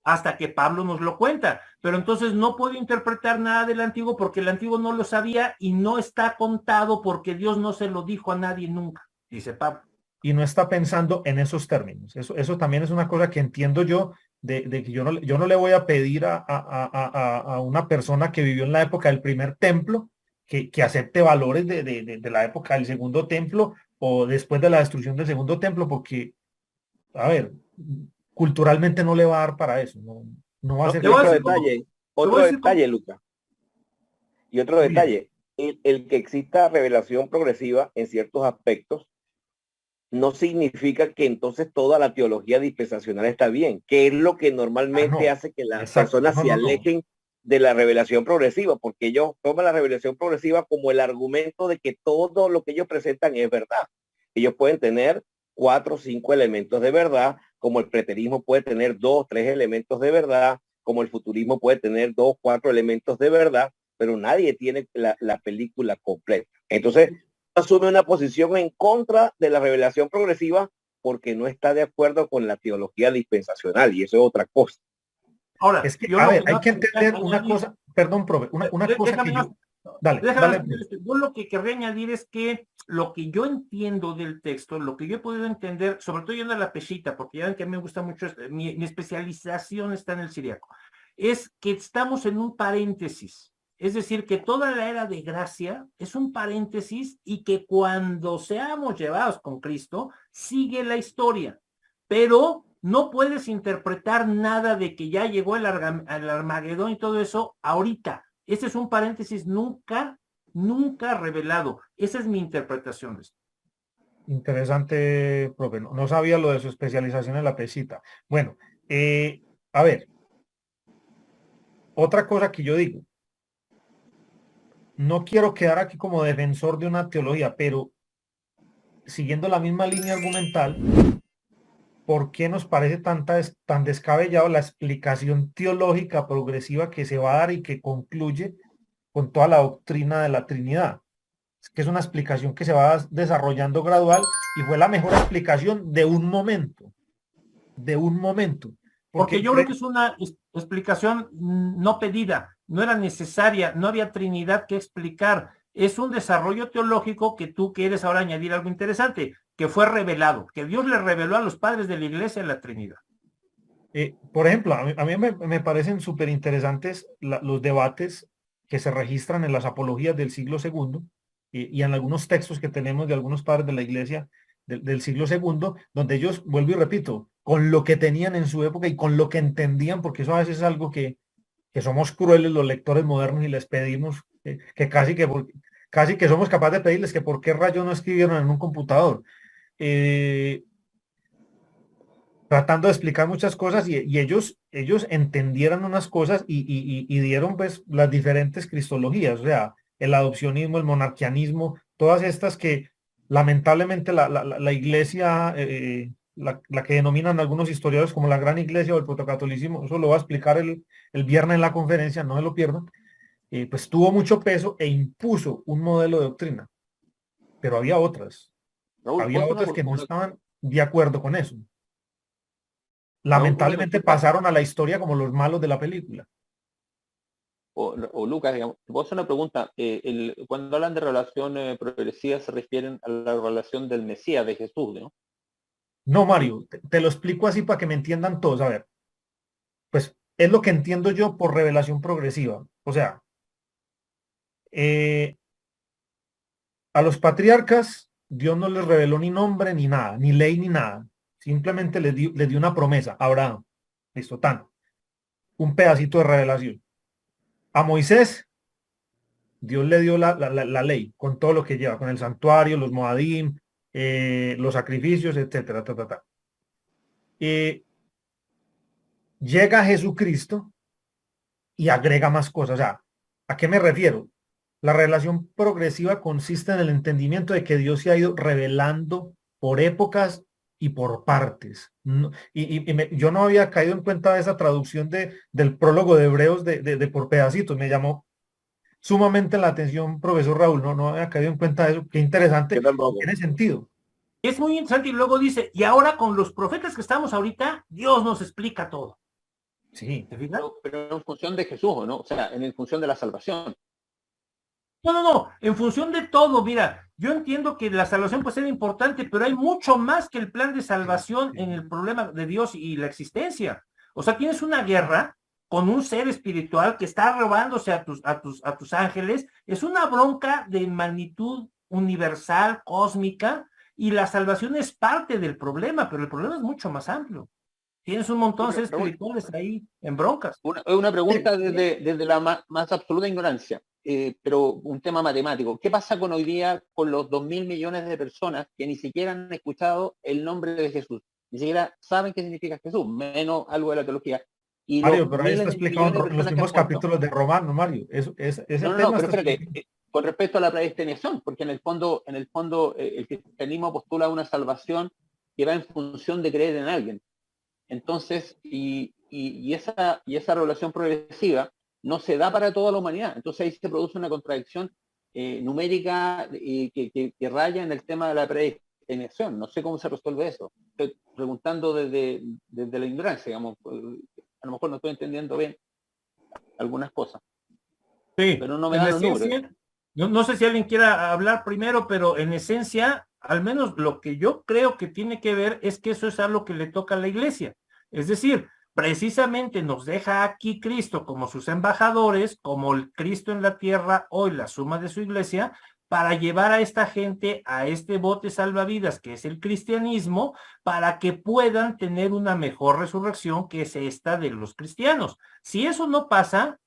Hasta que Pablo nos lo cuenta, pero entonces no puede interpretar nada del Antiguo porque el Antiguo no lo sabía y no está contado porque Dios no se lo dijo a nadie nunca, dice Pablo. Y no está pensando en esos términos. Eso también es una cosa que entiendo yo, de que yo no le voy a pedir a una persona que vivió en la época del primer templo que acepte valores de la época del segundo templo o después de la destrucción del segundo templo, porque, a ver, culturalmente no le va a dar para eso, no va a ser. Y otro detalle, Lucas. Y otro Bien. detalle, el que exista revelación progresiva en ciertos aspectos no significa que entonces toda la teología dispensacional está bien, que es lo que normalmente hace que las personas se alejen de la revelación progresiva, porque ellos toman la revelación progresiva como el argumento de que todo lo que ellos presentan es verdad. Ellos pueden tener 4 o 5 elementos de verdad, como el preterismo puede tener 2 o 3 elementos de verdad, como el futurismo puede tener 2 o 4 elementos de verdad, pero nadie tiene la película completa. Entonces, asume una posición en contra de la revelación progresiva porque no está de acuerdo con la teología dispensacional, y eso es otra cosa. Ahora, es que, a ver, hay que entender una cosa, perdón, profe, una cosa que yo... Dale. Yo lo que querría añadir es que lo que yo entiendo del texto, lo que yo he podido entender, sobre todo yendo a la Peshita, porque ya ven que a mí me gusta mucho, mi especialización está en el siriaco, es que estamos en un paréntesis. Es decir, que toda la era de gracia es un paréntesis y que cuando seamos llevados con Cristo, sigue la historia. Pero no puedes interpretar nada de que ya llegó el Armagedón y todo eso ahorita. Ese es un paréntesis nunca revelado. Esa es mi interpretación de esto. Interesante, profe. No sabía lo de su especialización en la pesita. Bueno, a ver, otra cosa que yo digo, no quiero quedar aquí como defensor de una teología, pero siguiendo la misma línea argumental, ¿por qué nos parece tan descabellado la explicación teológica progresiva que se va a dar y que concluye con toda la doctrina de la Trinidad? Es que es una explicación que se va desarrollando gradual y fue la mejor explicación de un momento. Porque yo creo que es una explicación no pedida, no era necesaria, no había Trinidad que explicar. Es un desarrollo teológico que tú quieres ahora añadir algo interesante, que fue revelado, que Dios le reveló a los padres de la iglesia la Trinidad. Por ejemplo, a mí me parecen súper interesantes los debates que se registran en las apologías del siglo II y en algunos textos que tenemos de algunos padres de la iglesia del siglo II, donde ellos, vuelvo y repito, con lo que tenían en su época y con lo que entendían, porque eso a veces es algo que somos crueles los lectores modernos y les pedimos que casi que somos capaces de pedirles que por qué rayos no escribieron en un computador. Tratando de explicar muchas cosas y ellos entendieron unas cosas y dieron pues las diferentes cristologías, o sea, el adopcionismo, el monarquianismo, todas estas que lamentablemente la iglesia, la que denominan algunos historiadores como la gran iglesia o el protocatolicismo, eso lo va a explicar el viernes en la conferencia, no se lo pierdan, pues tuvo mucho peso e impuso un modelo de doctrina, pero había otras que no estaban de acuerdo con eso. Lamentablemente pasaron a la historia como los malos de la película. O Lucas, digamos, te puedo hacer una pregunta. Cuando hablan de relación progresiva se refieren a la relación del Mesías, de Jesús, ¿no? No, Mario, te lo explico así para que me entiendan todos. A ver, pues es lo que entiendo yo por revelación progresiva. O sea, a los patriarcas Dios no les reveló ni nombre ni nada, ni ley ni nada. Simplemente les dio una promesa a Abraham. Listo, tan. Un pedacito de revelación. A Moisés, Dios le dio la ley con todo lo que lleva, con el santuario, los moadim, los sacrificios, etcétera, llega Jesucristo y agrega más cosas. O sea, ¿a qué me refiero? La revelación progresiva consiste en el entendimiento de que Dios se ha ido revelando por épocas y por partes. Yo no había caído en cuenta de esa traducción del prólogo de Hebreos de por pedacitos. Me llamó sumamente la atención, profesor Raúl. No había caído en cuenta de eso. Qué interesante. Tiene sentido. Es muy interesante y luego dice, y ahora con los profetas que estamos ahorita, Dios nos explica todo. Sí. Pero en función de Jesús, ¿no? O sea, en función de la salvación. No, en función de todo, mira, yo entiendo que la salvación puede ser importante, pero hay mucho más que el plan de salvación en el problema de Dios y la existencia. O sea, tienes una guerra con un ser espiritual que está robándose a tus ángeles, es una bronca de magnitud universal, cósmica, y la salvación es parte del problema, pero el problema es mucho más amplio. Tienes un montón de seres espirituales ahí en broncas. Una pregunta desde la más absoluta ignorancia, pero un tema matemático. ¿Qué pasa con hoy día con los 2.000 millones de personas que ni siquiera han escuchado el nombre de Jesús? Ni siquiera saben qué significa Jesús, menos algo de la teología. Y Mario, pero ahí está explicado en los mismos capítulos de Romanos, Mario. Ese tema pero espérate, con respecto a la predestinación, porque en el fondo el cristianismo postula una salvación que va en función de creer en alguien. Entonces, y esa revelación progresiva no se da para toda la humanidad. Entonces ahí se produce una contradicción numérica que raya en el tema de la predestinación. No sé cómo se resuelve eso. Estoy preguntando desde la ignorancia, digamos. A lo mejor no estoy entendiendo bien algunas cosas. Sí, pero no me dan los números. No sé si alguien quiera hablar primero, pero en esencia, al menos lo que yo creo que tiene que ver es que eso es algo que le toca a la iglesia. Es decir, precisamente nos deja aquí Cristo como sus embajadores, como el Cristo en la tierra, hoy la suma de su iglesia, para llevar a esta gente a este bote salvavidas que es el cristianismo, para que puedan tener una mejor resurrección que es esta de los cristianos. Si eso no pasa,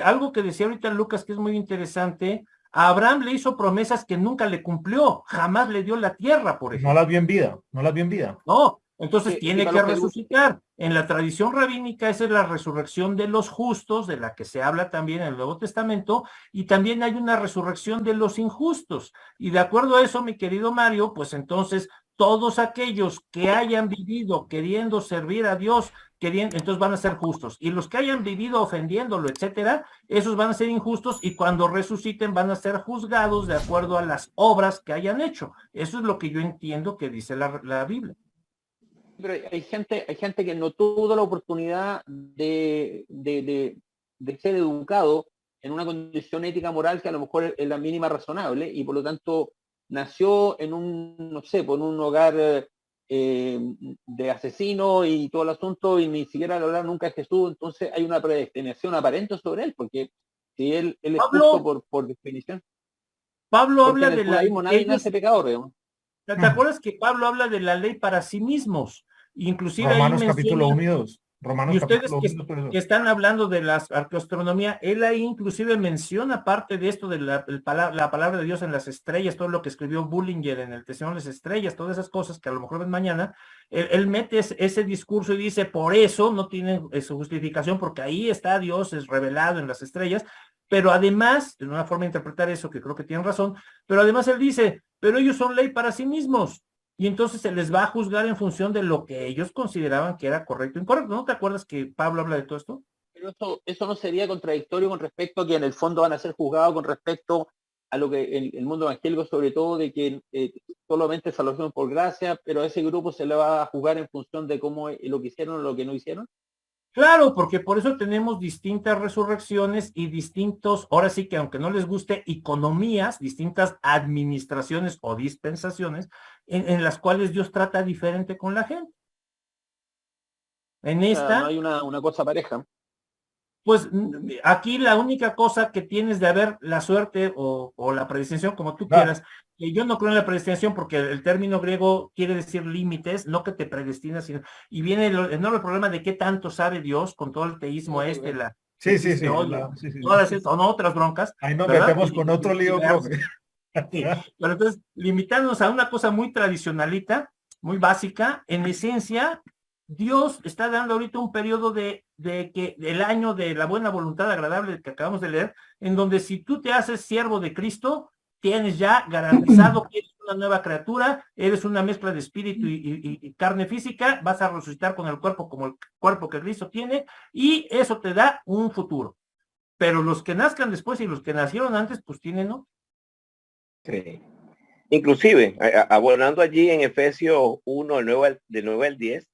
algo que decía ahorita Lucas que es muy interesante, a Abraham le hizo promesas que nunca le cumplió, jamás le dio la tierra, por ejemplo. No las vio en vida, no las vio en vida. No, entonces tiene que resucitar. En la tradición rabínica esa es la resurrección de los justos, de la que se habla también en el Nuevo Testamento, y también hay una resurrección de los injustos. Y de acuerdo a eso, mi querido Mario, pues entonces todos aquellos que hayan vivido queriendo servir a Dios, entonces van a ser justos. Y los que hayan vivido ofendiéndolo, etcétera, esos van a ser injustos y cuando resuciten van a ser juzgados de acuerdo a las obras que hayan hecho. Eso es lo que yo entiendo que dice la Biblia. Pero hay gente que no tuvo la oportunidad de ser educado en una condición ética moral que a lo mejor es la mínima razonable y por lo tanto nació en un hogar de asesino y todo el asunto y ni siquiera le hablaron nunca de Jesús. Entonces hay una predestinación aparente sobre él, porque si él es justo por definición. Pablo habla de la ley. Nadie nace pecador, digamos. ¿Te acuerdas que Pablo habla de la ley para sí mismos? Inclusive Romanos ahí capítulo 1 y 2. Y ustedes que están hablando de la arqueoastronomía, él ahí inclusive menciona parte de esto de la palabra de Dios en las estrellas, todo lo que escribió Bullinger en el Tesoro de las Estrellas, todas esas cosas que a lo mejor ven mañana, él mete ese discurso y dice, por eso no tienen su justificación, porque ahí está Dios, es revelado en las estrellas, pero además, en una forma de interpretar eso, que creo que tienen razón, pero además él dice, pero ellos son ley para sí mismos. Y entonces se les va a juzgar en función de lo que ellos consideraban que era correcto o incorrecto. ¿No te acuerdas que Pablo habla de todo esto? Pero eso no sería contradictorio con respecto a que en el fondo van a ser juzgados con respecto a lo que el mundo evangélico, sobre todo, de que solamente salvación por gracia, pero a ese grupo se le va a juzgar en función de cómo lo que hicieron o lo que no hicieron. Claro, porque por eso tenemos distintas resurrecciones y distintos, ahora sí que aunque no les guste, economías, distintas administraciones o dispensaciones en las cuales Dios trata diferente con la gente. En esta... No hay una cosa pareja. Pues aquí la única cosa que tienes de haber la suerte o la predestinación, como tú quieras, que yo no creo en la predestinación porque el término griego quiere decir límites, no que te predestinas, sino, y viene el enorme problema de qué tanto sabe Dios con todo el teísmo Sí, todas estas, o no, otras broncas. Ahí nos metemos con otro lío, profe. Sí, pero entonces, limitándonos a una cosa muy tradicionalita, muy básica, en esencia, Dios está dando ahorita un periodo de que el año de la buena voluntad agradable que acabamos de leer, en donde si tú te haces siervo de Cristo, tienes ya garantizado que eres una nueva criatura, eres una mezcla de espíritu y carne física, vas a resucitar con el cuerpo como el cuerpo que Cristo tiene, y eso te da un futuro. Pero los que nazcan después y los que nacieron antes, pues tienen, ¿no? Sí. Inclusive, abonando allí en Efesios 1, del 9 al 10,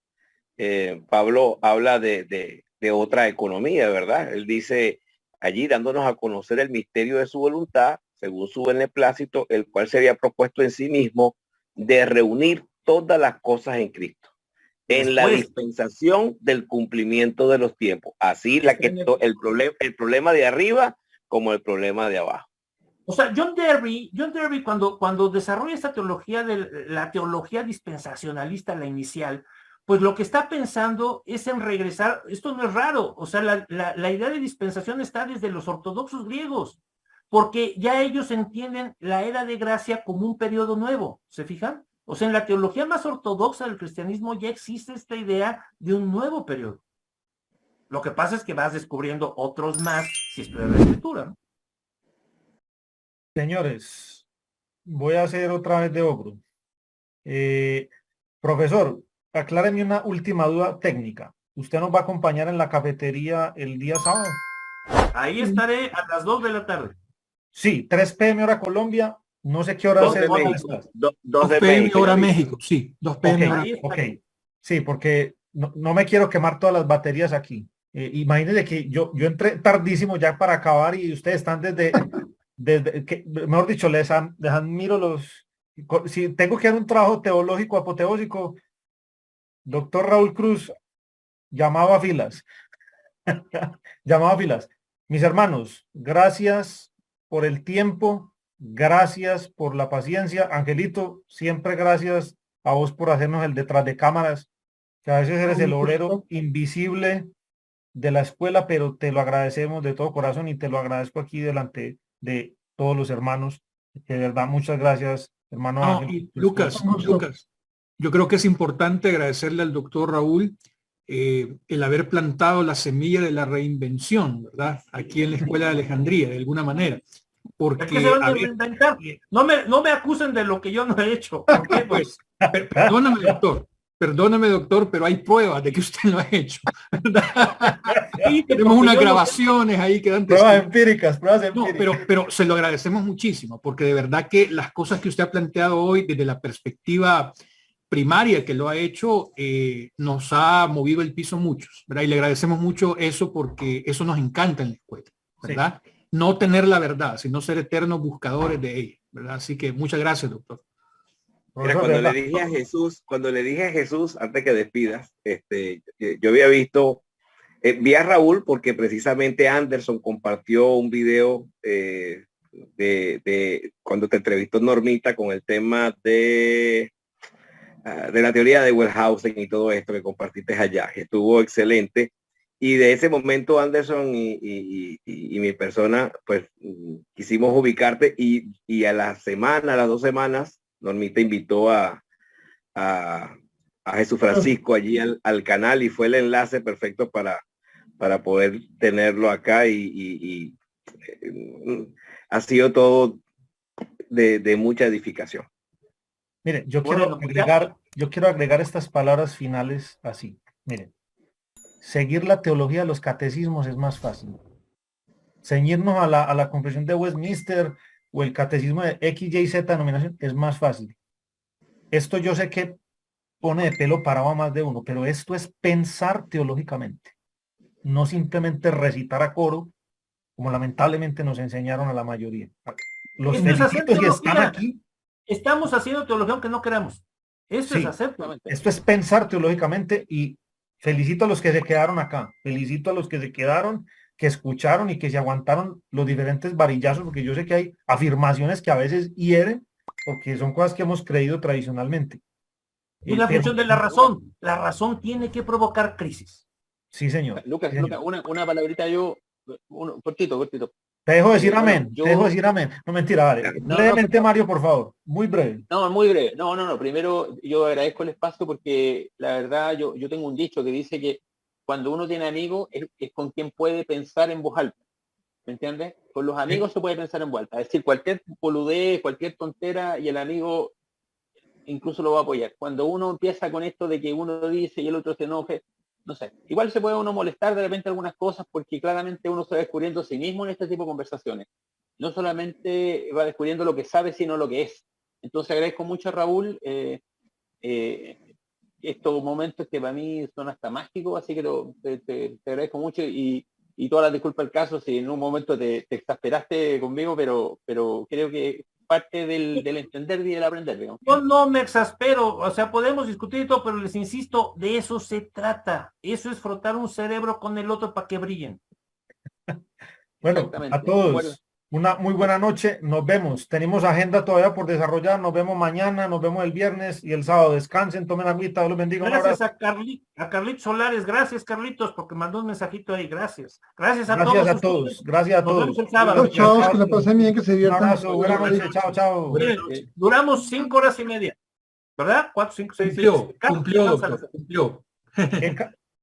Pablo habla de otra economía, ¿verdad? Él dice allí dándonos a conocer el misterio de su voluntad, según su beneplácito, el cual se había propuesto en sí mismo de reunir todas las cosas en Cristo, en la dispensación del cumplimiento de los tiempos. Así el problema de arriba como el problema de abajo. O sea, John Derby cuando desarrolla esta teología la teología dispensacionalista, la inicial, pues lo que está pensando es en regresar, esto no es raro, o sea, la idea de dispensación está desde los ortodoxos griegos, porque ya ellos entienden la era de gracia como un periodo nuevo, ¿se fijan? O sea, en la teología más ortodoxa del cristianismo ya existe esta idea de un nuevo periodo. Lo que pasa es que vas descubriendo otros más si estudias la escritura, ¿no? Señores, voy a hacer otra vez de ogro. Profesor, acláreme una última duda técnica. ¿Usted nos va a acompañar en la cafetería el día sábado? Ahí estaré a las 2 de la tarde. Sí, 3 p.m. hora Colombia. No sé qué hora 2 es. de hora México. estás. 2 de PM México. hora México, sí, 2 PM hora. Ahí Ok, estaré. sí, porque no me quiero quemar todas las baterías aquí. Imagínense que yo entré tardísimo ya para acabar y ustedes están desde que, mejor dicho, les admiro los... Si tengo que hacer un trabajo teológico apoteósico, doctor Raúl Cruz llamaba a filas. Llamaba a filas. Mis hermanos, gracias por el tiempo, gracias por la paciencia. Angelito, siempre gracias a vos por hacernos el detrás de cámaras, que a veces eres el obrero invisible de la escuela, pero te lo agradecemos de todo corazón y te lo agradezco aquí delante de todos los hermanos. De verdad, muchas gracias, hermano No, Ángel. y Lucas, yo creo que es importante agradecerle al doctor Raúl el haber plantado la semilla de la reinvención, ¿verdad? Aquí en la Escuela de Alejandría, de alguna manera. Es Porque, que se van a a ver, reinventar. No me acusen de lo que yo no he hecho. ¿Por qué? Pues, perdóname, doctor, pero hay pruebas de que usted lo ha hecho. sí, Tenemos porque unas yo no- grabaciones ahí que dan Pruebas testimonio. empíricas. No, pero se lo agradecemos muchísimo, porque de verdad que las cosas que usted ha planteado hoy desde la perspectiva primaria que lo ha hecho, nos ha movido el piso muchos, ¿verdad? Y le agradecemos mucho eso porque eso nos encanta en la escuela, ¿verdad? Sí. No tener la verdad, sino ser eternos buscadores de ella, ¿verdad? Así que muchas gracias, doctor. Mira, cuando le dije a Jesús, antes que despidas, yo había visto, vi a Raúl porque precisamente Anderson compartió un video de cuando te entrevistó Normita con el tema de la teoría de Wellhausen y todo esto que compartiste allá, que estuvo excelente. Y de ese momento Anderson y mi persona, pues quisimos ubicarte y a las 2 semanas, Normita invitó a Jesús Francisco allí al canal y fue el enlace perfecto para poder tenerlo acá y ha sido todo de mucha edificación. Miren, yo quiero agregar estas palabras finales así. Miren, seguir la teología de los catecismos es más fácil. Ceñirnos a la confesión de Westminster o el catecismo de X, Y, Z denominación es más fácil. Esto yo sé que pone de pelo parado a más de uno, pero esto es pensar teológicamente, no simplemente recitar a coro, como lamentablemente nos enseñaron a la mayoría. Los felicitos que están aquí. Estamos haciendo teología aunque no queramos. Eso es hacer. Esto es pensar teológicamente y felicito a los que se quedaron acá. Felicito a los que se quedaron, que escucharon y que se aguantaron los diferentes varillazos, porque yo sé que hay afirmaciones que a veces hieren, porque son cosas que hemos creído tradicionalmente. Es la función de la razón. La razón tiene que provocar crisis. Sí, señor. Lucas, una palabrita cortito. Te dejo decir amén. Te dejo decir amén. No, mentira, vale. Brevemente, Mario, por favor. Muy breve. No, muy breve. No. Primero, yo agradezco el espacio porque la verdad yo tengo un dicho que dice que cuando uno tiene amigos es con quien puede pensar en voz alta. ¿Me entiendes? Con los amigos se puede pensar en voz alta. Es decir, cualquier boludez, cualquier tontera y el amigo incluso lo va a apoyar. Cuando uno empieza con esto de que uno dice y el otro se enoje, no sé, igual se puede uno molestar de repente algunas cosas porque claramente uno se va descubriendo a sí mismo en este tipo de conversaciones. No solamente va descubriendo lo que sabe, sino lo que es. Entonces agradezco mucho a Raúl estos momentos que para mí son hasta mágicos, así que te agradezco mucho y todas las disculpas del caso si en un momento te exasperaste conmigo, pero creo que parte del entender y del aprender, digamos. Yo no me exaspero, o sea, podemos discutir y todo, pero les insisto, de eso se trata. Eso es frotar un cerebro con el otro para que brillen. Bueno, a todos, Una muy buena noche. Nos vemos. Tenemos agenda todavía por desarrollar. Nos vemos mañana, nos vemos el viernes y el sábado. Descansen, tomen agüita. Dios los bendiga. Un Gracias abrazo. a Carlitos Solares. Gracias, Carlitos, porque mandó un mensajito ahí. Gracias. Gracias a Gracias todos. a todos. Gracias a Nos todos. vemos el sábado. Chao, chavos, que la pasen bien, que se Un diviertan. abrazo. Buenas noches. Chao, chao. Miren, duramos 5 horas y media. ¿Verdad? 4, 5, 6, 7. Cumplió, doctor, cumplió.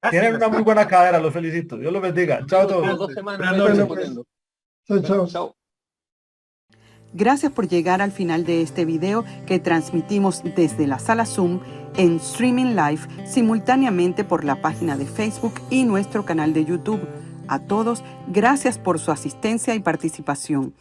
Tienen una muy buena cadera. Los felicito. Dios los bendiga. Chao a todos. 2 semanas. Buenas me noches. estoy poniendo. Chao, chao. Chao. Gracias por llegar al final de este video que transmitimos desde la sala Zoom en streaming live simultáneamente por la página de Facebook y nuestro canal de YouTube. A todos, gracias por su asistencia y participación.